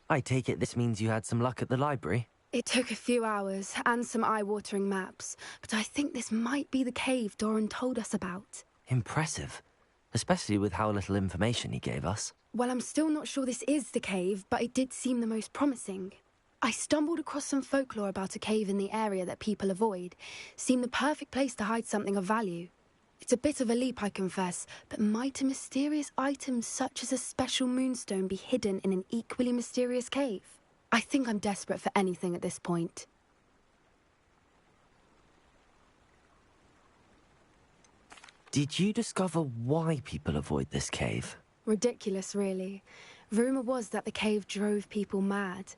I take it this means you had some luck at the library? It took a few hours and some eye-watering maps, but I think this might be the cave Doran told us about. Impressive. Especially with how little information he gave us. Well, I'm still not sure this is the cave, but it did seem the most promising. I stumbled across some folklore about a cave in the area that people avoid. Seemed the perfect place to hide something of value. It's a bit of a leap, I confess, but might a mysterious item such as a special moonstone be hidden in an equally mysterious cave? I think I'm desperate for anything at this point. Did you discover why people avoid this cave? Ridiculous, really. Rumour was that the cave drove people mad.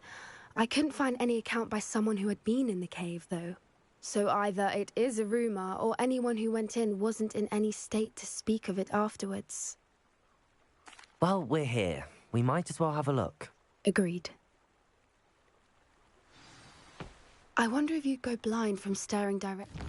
I couldn't find any account by someone who had been in the cave, though. So either it is a rumour, or anyone who went in wasn't in any state to speak of it afterwards. Well, we're here. We might as well have a look. Agreed. I wonder if you'd go blind from staring directly.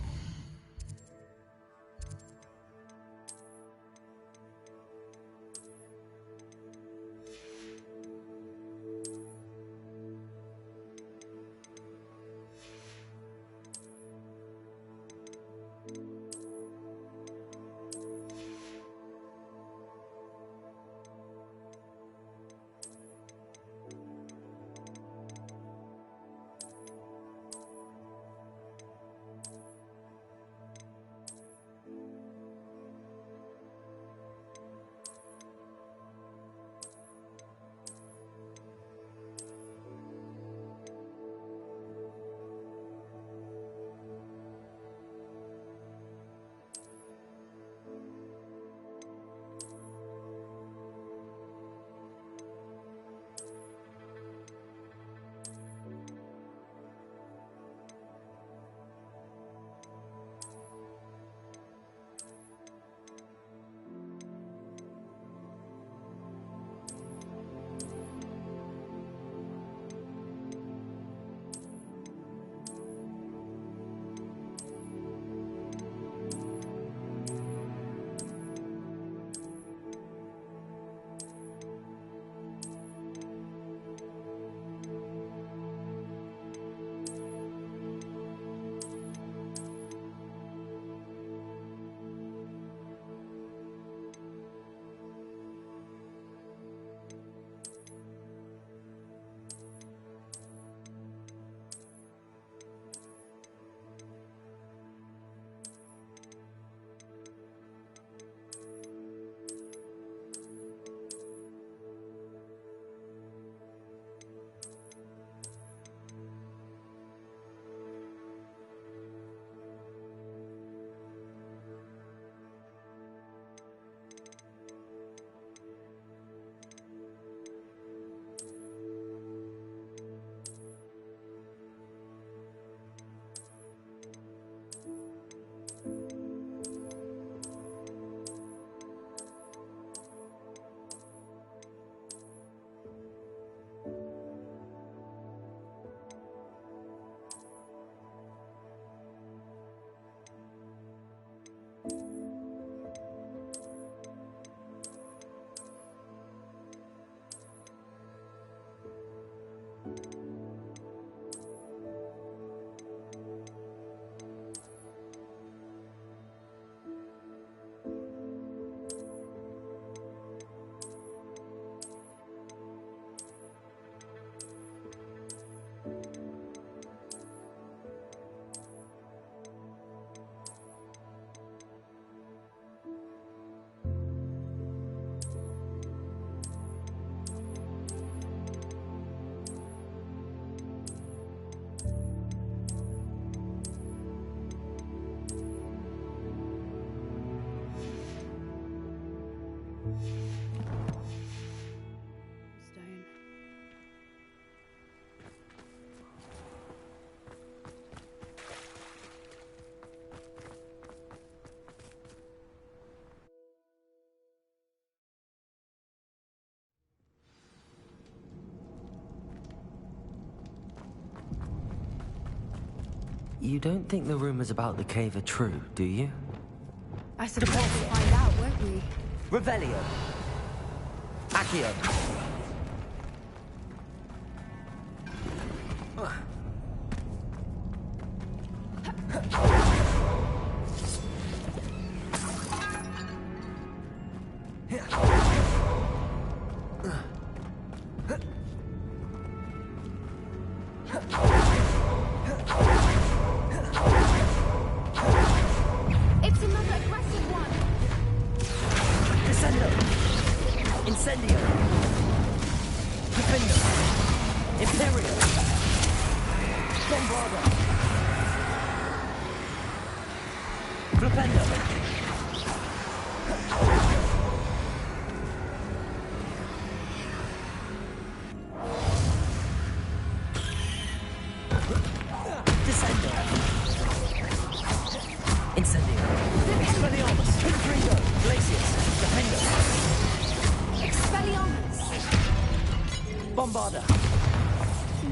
You don't think the rumors about the cave are true, do you? I suppose we'll find out, won't we? Revelio. Accio. It's another aggressive one! Descendo! Incendio! Defendo! Imperio! Bombarda! Flipendo! Descendo! Incendio! Expelliarmus! Confringo! Glacius! Defendo! Expelliarmus! Bombarda!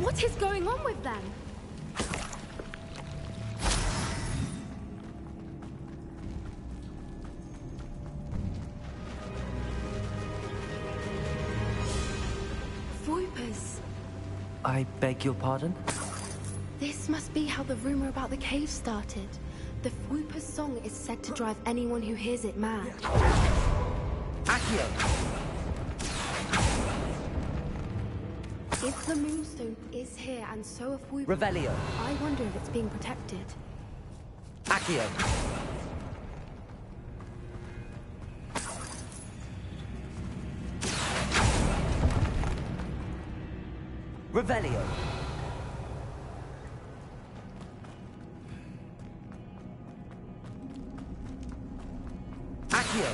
What is going on with them? Voipers. I beg your pardon? This must be how the rumor about the cave started. The Whooper's song is said to drive anyone who hears it mad. Accio! If the Moonstone is here and so are Whoopers, Revelio! I wonder if it's being protected. Accio! Revelio! Accio!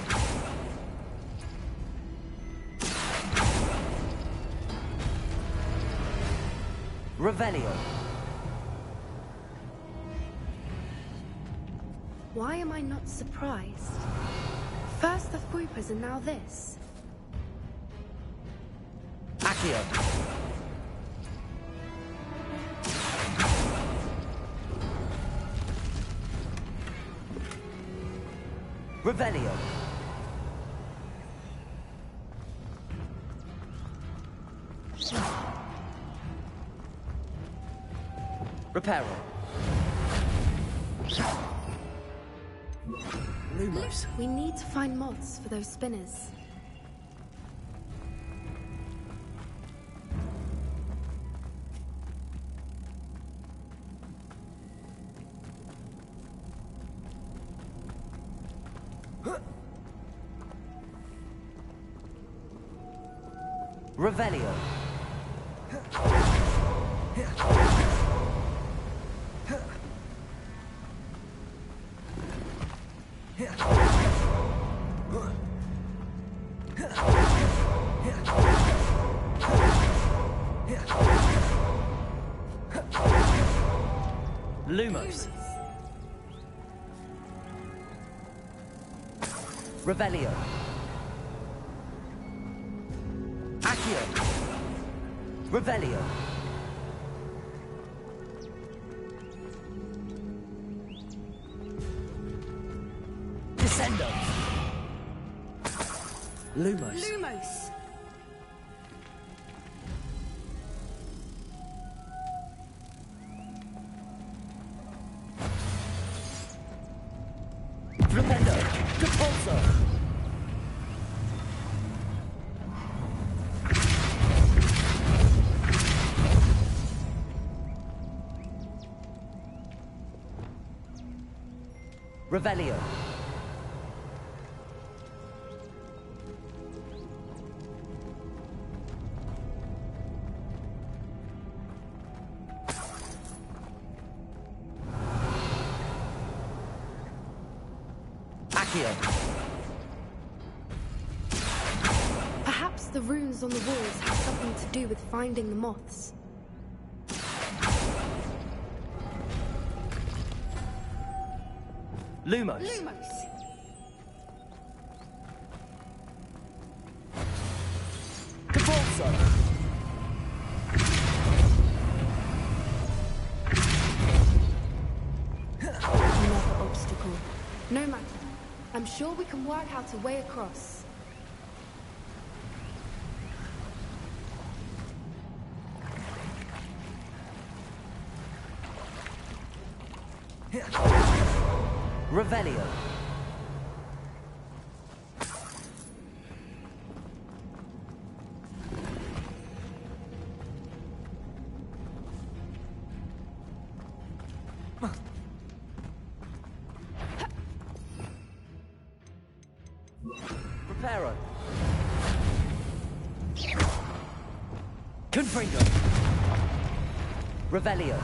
Revelio! Why am I not surprised? First the Whoopers and now this. Accio! Revelio! Reparo! Lumos! We need to find moths for those spinners. Revelio! Lumos! Revelio! Accio! Revelio! Descendo! Lumos! Lumos! Flipendo! Capulso! Revelio! Accio! Perhaps the runes on the walls have something to do with finding the moths. Lumos! Lumos! Capulso! Another obstacle. No matter. I'm sure we can work out a way across. Revelio! Reparo. Confringo. Revelio.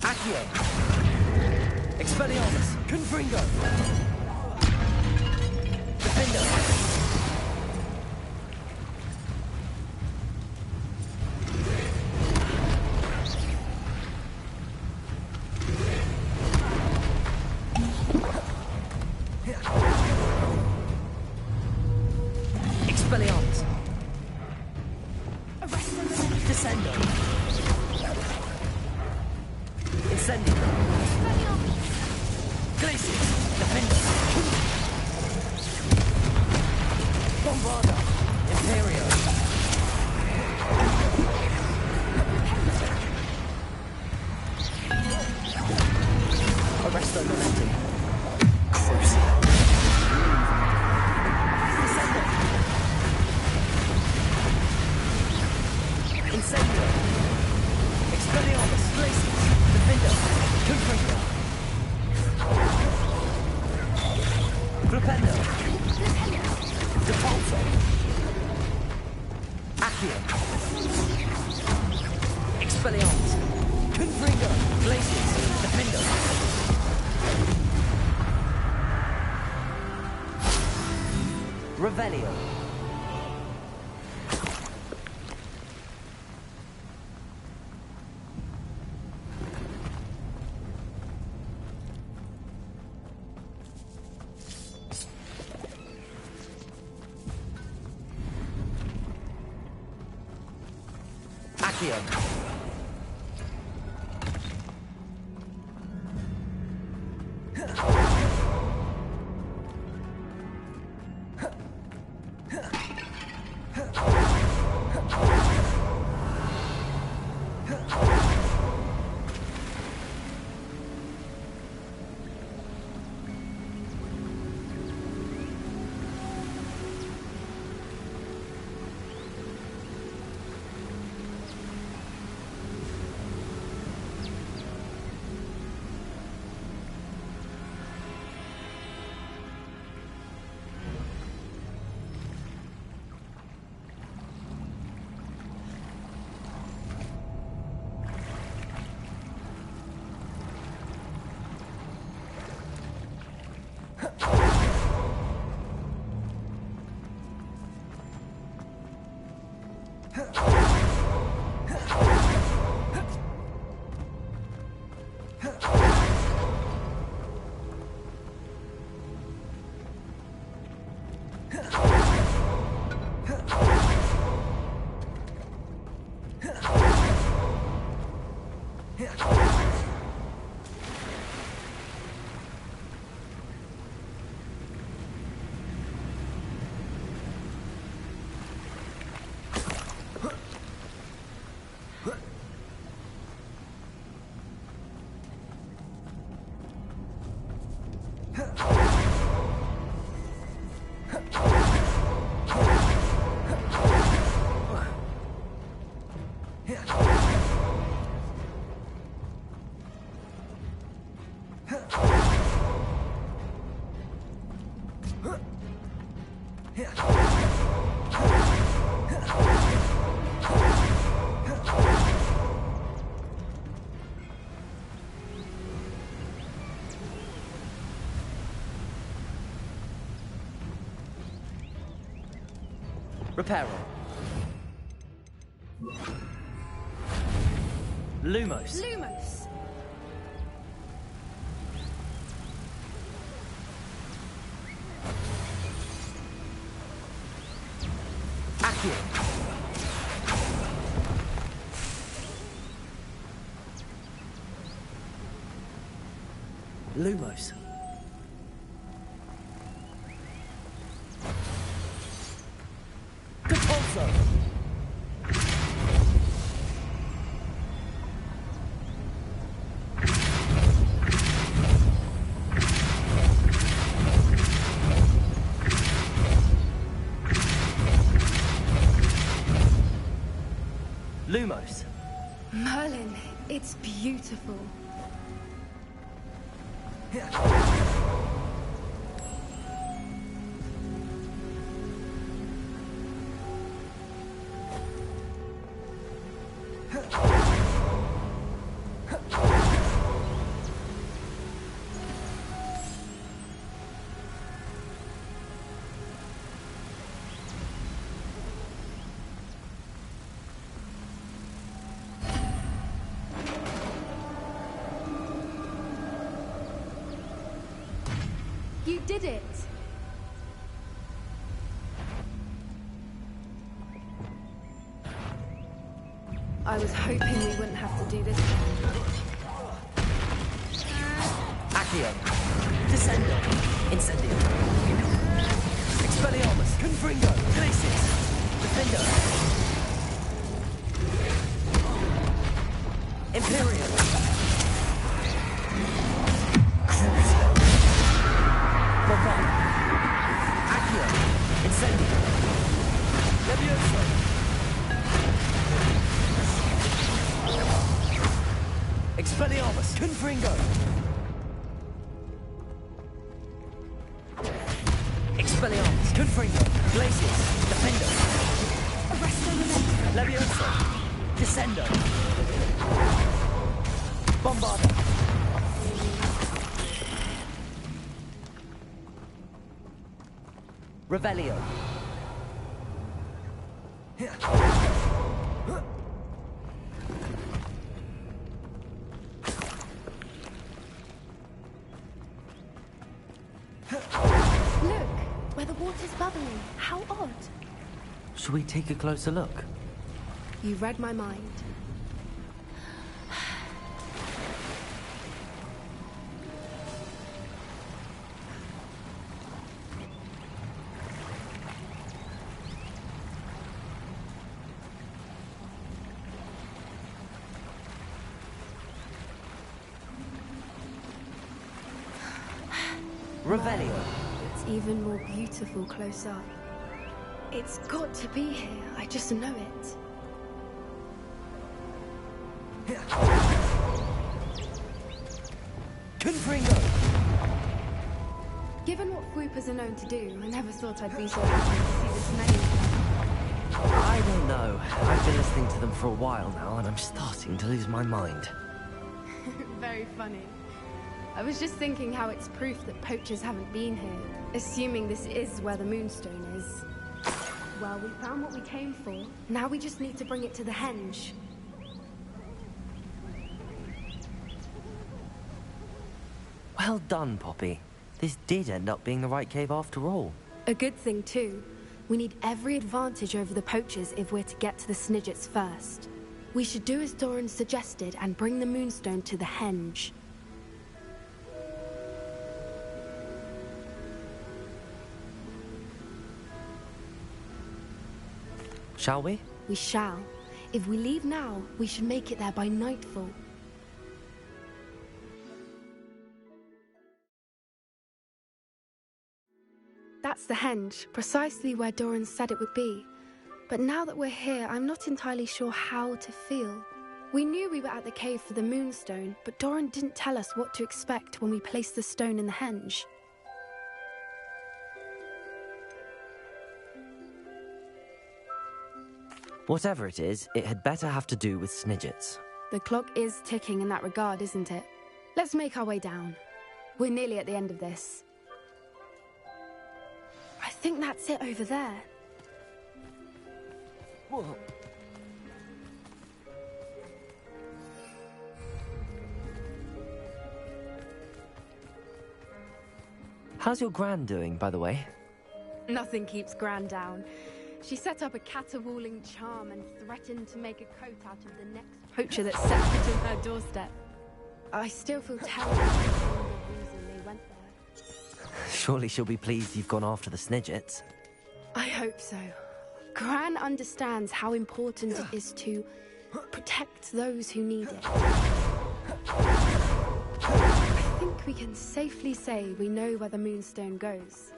Accio. Expelliarmus. Confringo. Defendo. Expelliarmus. Descendo. Incendio. Glacius. Defendo. Bombarda. Imperio. Arresto Momentum. Crucio. Descendo. Incendio. Expelliarmus. Glacius. Defendo. Confringo. Flipendo. Depulso. Accio. Expelliarmus. Confringo. Glacius. Defendo. Revelio. Accio. Reparo. Lumos. Lumos. Accio. Lumos. Depulso. Lumos. Merlin, it's beautiful. You did it! I was hoping we wouldn't have to do this. Accio. Descendo. Incendio. Expelliarmus. Confringo. Glacis. Defendo. Imperium. Bombard. Accio. Incendio. Levioso. Expelliarmus. Confringo. Expelliarmus. Confringo. Glacius. Defendo. Arresto Memento. Levioso. Descendo. Bombarda. Revelio. Look, where the water's bubbling. How odd. Should we take a closer look? You read my mind. Revelio. It's even more beautiful close up. It's got to be here. I just know it. Confringo. Given what Fwoopers are known to do, I never thought I'd be so happy to see this many of them. I don't know. I've been listening to them for a while now, and I'm starting to lose my mind. Very funny. I was just thinking how it's proof that poachers haven't been here, assuming this is where the Moonstone is. Well, we found what we came for. Now we just need to bring it to the henge. Well done, Poppy. This did end up being the right cave after all. A good thing, too. We need every advantage over the poachers if we're to get to the Snidgets first. We should do as Doran suggested and bring the Moonstone to the henge. Shall we? We shall. If we leave now, we should make it there by nightfall. That's the henge, precisely where Doran said it would be. But now that we're here, I'm not entirely sure how to feel. We knew we were at the cave for the Moonstone, but Doran didn't tell us what to expect when we placed the stone in the henge. Whatever it is, it had better have to do with Snidgets. The clock is ticking in that regard, isn't it? Let's make our way down. We're nearly at the end of this. I think that's it over there. Whoa. How's your Gran doing, by the way? Nothing keeps Gran down. She set up a caterwauling charm and threatened to make a coat out of the next poacher that set foot on her doorstep. I still feel terrible for the reason they went there. Surely she'll be pleased you've gone after the Snidgets. I hope so. Gran understands how important it is to protect those who need it. I think we can safely say we know where the Moonstone goes.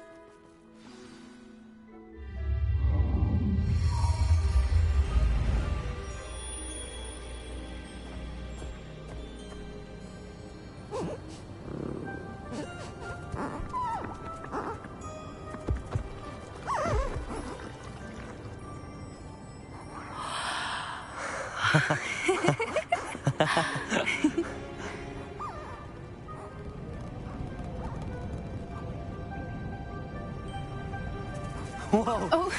Whoa! Oh.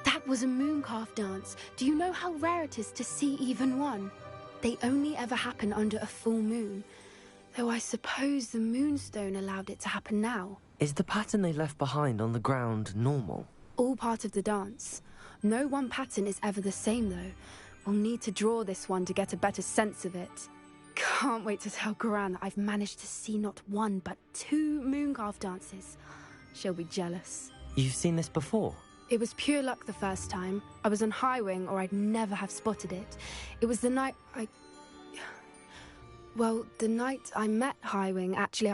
That was a mooncalf dance. Do you know how rare it is to see even one? They only ever happen under a full moon. Though I suppose the moonstone allowed it to happen now. Is the pattern they left behind on the ground normal? All part of the dance. No one pattern is ever the same, though. We'll need to draw this one to get a better sense of it. Can't wait to tell Gran that I've managed to see not one, but 2 mooncalf dances. She'll be jealous. You've seen this before? It was pure luck the first time. I was on Highwing, or I'd never have spotted it. It was the night Well, the night I met Highwing, actually,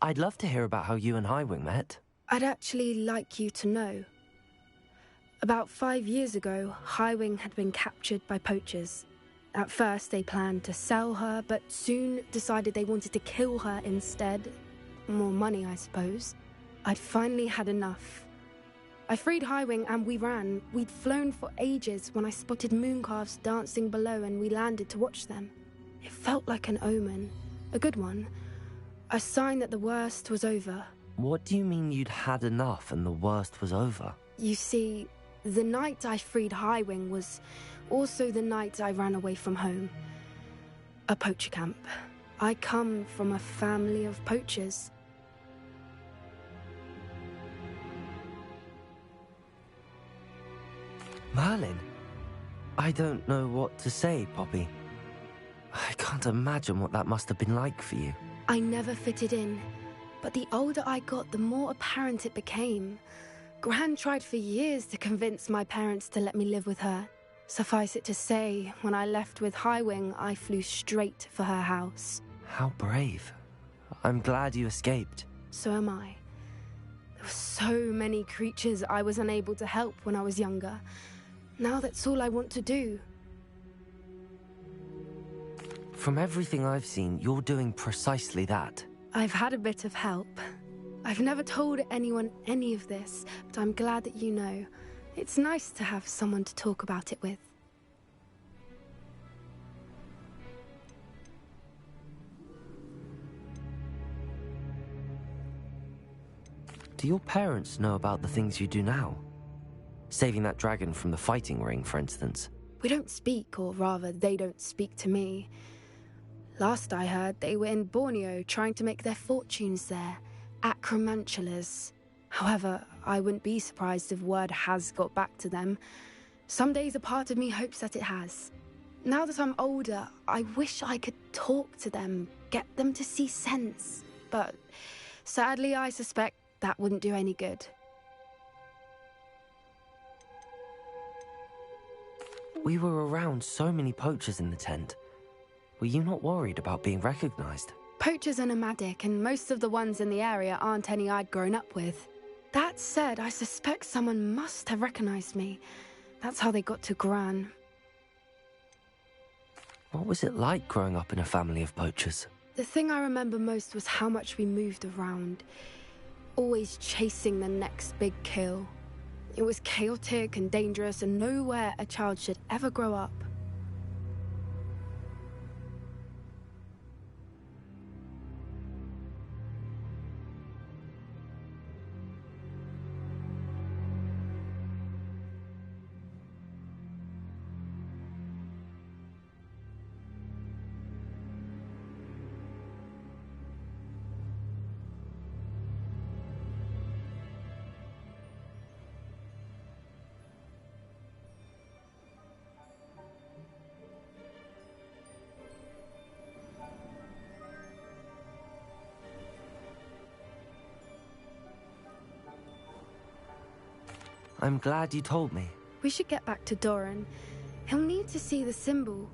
I'd love to hear about how you and Highwing met. I'd actually like you to know. About 5 years ago, Highwing had been captured by poachers. At first, they planned to sell her, but soon decided they wanted to kill her instead. More money, I suppose. I'd finally had enough. I freed Highwing and we ran. We'd flown for ages when I spotted mooncalves dancing below and we landed to watch them. It felt like an omen. A good one. A sign that the worst was over. What do you mean you'd had enough and the worst was over? You see, the night I freed Highwing was also the night I ran away from home. A poacher camp. I come from a family of poachers. Merlin? I don't know what to say, Poppy. I can't imagine what that must have been like for you. I never fitted in, but the older I got, the more apparent it became. Gran tried for years to convince my parents to let me live with her. Suffice it to say, when I left with Highwing, I flew straight for her house. How brave. I'm glad you escaped. So am I. There were so many creatures I was unable to help when I was younger. Now that's all I want to do. From everything I've seen, you're doing precisely that. I've had a bit of help. I've never told anyone any of this, but I'm glad that you know. It's nice to have someone to talk about it with. Do your parents know about the things you do now? Saving that dragon from the fighting ring, for instance. We don't speak, or rather, they don't speak to me. Last I heard, they were in Borneo trying to make their fortunes there. Acromantulas. However, I wouldn't be surprised if word has got back to them. Some days a part of me hopes that it has. Now that I'm older, I wish I could talk to them, get them to see sense. But sadly, I suspect that wouldn't do any good. We were around so many poachers in the tent. Were you not worried about being recognized? Poachers are nomadic, and most of the ones in the area aren't any I'd grown up with. That said, I suspect someone must have recognized me. That's how they got to Gran. What was it like growing up in a family of poachers? The thing I remember most was how much we moved around. Always chasing the next big kill. It was chaotic and dangerous, and nowhere a child should ever grow up. I'm glad you told me. We should get back to Doran. He'll need to see the symbol,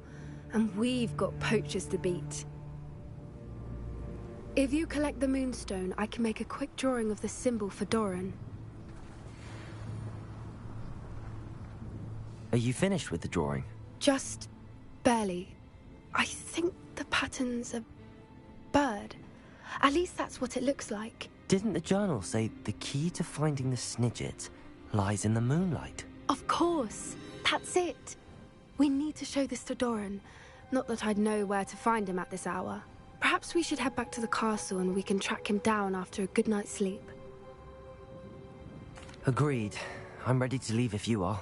and we've got poachers to beat. If you collect the moonstone, I can make a quick drawing of the symbol for Doran. Are you finished with the drawing? Just barely. I think the pattern's a bird. At least that's what it looks like. Didn't the journal say the key to finding the Snidget lies in the moonlight? Of course. That's it. We need to show this to Doran. Not that I'd know where to find him at this hour. Perhaps we should head back to the castle and we can track him down after a good night's sleep. Agreed. I'm ready to leave if you are.